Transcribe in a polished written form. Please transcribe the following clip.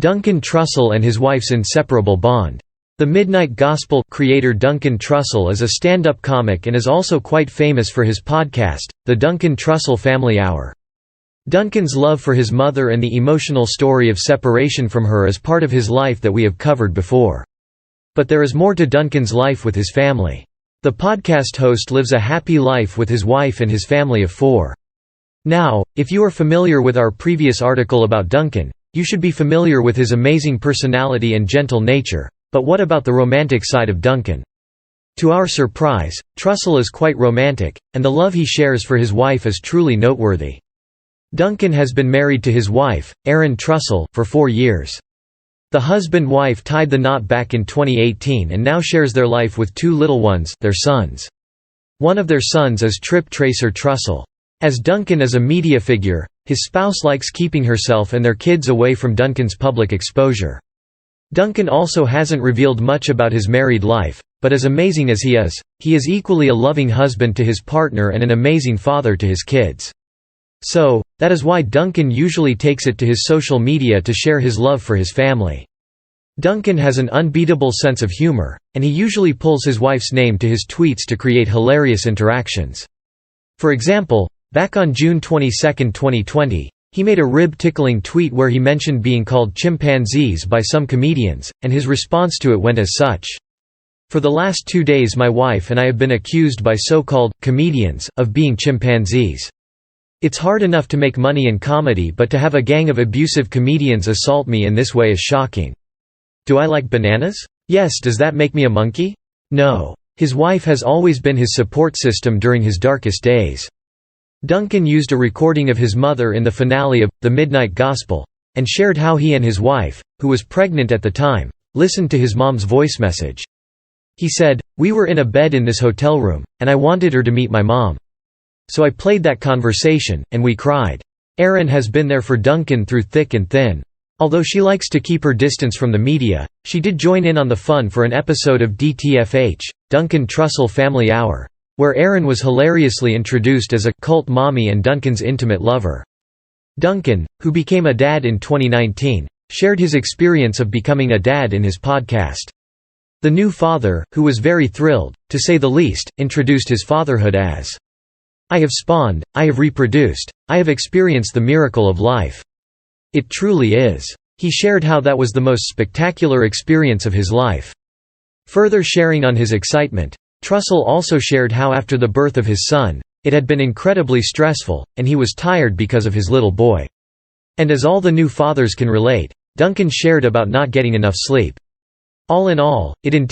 Duncan Trussell and his wife's inseparable bond. The Midnight Gospel creator Duncan Trussell is a stand-up comic and is also quite famous for his podcast, The Duncan Trussell Family Hour. Duncan's love for his mother and the emotional story of separation from her is part of his life that we have covered before. But there is more to Duncan's life with his family. The podcast host lives a happy life with his wife and his family of 4. Now, if you are familiar with our previous article about Duncan, you should be familiar with his amazing personality and gentle nature. But what about the romantic side of Duncan? To our surprise, Trussell is quite romantic, and the love he shares for his wife is truly noteworthy. Duncan has been married to his wife, Erin Trussell, for 4 years. The husband-wife tied the knot back in 2018 and now shares their life with 2 little ones, their sons. One of their sons is Trip Tracer Trussell. As Duncan is a media figure, his spouse likes keeping herself and their kids away from Duncan's public exposure. Duncan also hasn't revealed much about his married life, but as amazing as he is equally a loving husband to his partner and an amazing father to his kids. So, that is why Duncan usually takes it to his social media to share his love for his family. Duncan has an unbeatable sense of humor, and he usually pulls his wife's name to his tweets to create hilarious interactions. For example, back on June 22, 2020, he made a rib-tickling tweet where he mentioned being called chimpanzees by some comedians, and his response to it went as such. For the last 2 days my wife and I have been accused by so-called comedians of being chimpanzees. It's hard enough to make money in comedy, but to have a gang of abusive comedians assault me in this way is shocking. Do I like bananas? Yes. Does that make me a monkey? No. His wife has always been his support system during his darkest days. Duncan used a recording of his mother in the finale of The Midnight Gospel, and shared how he and his wife, who was pregnant at the time, listened to his mom's voice message. He said, "We were in a bed in this hotel room, and I wanted her to meet my mom. So I played that conversation, and we cried." Erin has been there for Duncan through thick and thin. Although she likes to keep her distance from the media, she did join in on the fun for an episode of DTFH, Duncan Trussell Family Hour, where Erin was hilariously introduced as a cult mommy and Duncan's intimate lover. Duncan, who became a dad in 2019, shared his experience of becoming a dad in his podcast. The new father, who was very thrilled, to say the least, introduced his fatherhood as, "I have spawned, I have reproduced, I have experienced the miracle of life. It truly is." He shared how that was the most spectacular experience of his life. Further sharing on his excitement, Trussell also shared how after the birth of his son, it had been incredibly stressful, and he was tired because of his little boy. And as all the new fathers can relate, Duncan shared about not getting enough sleep. All in all, it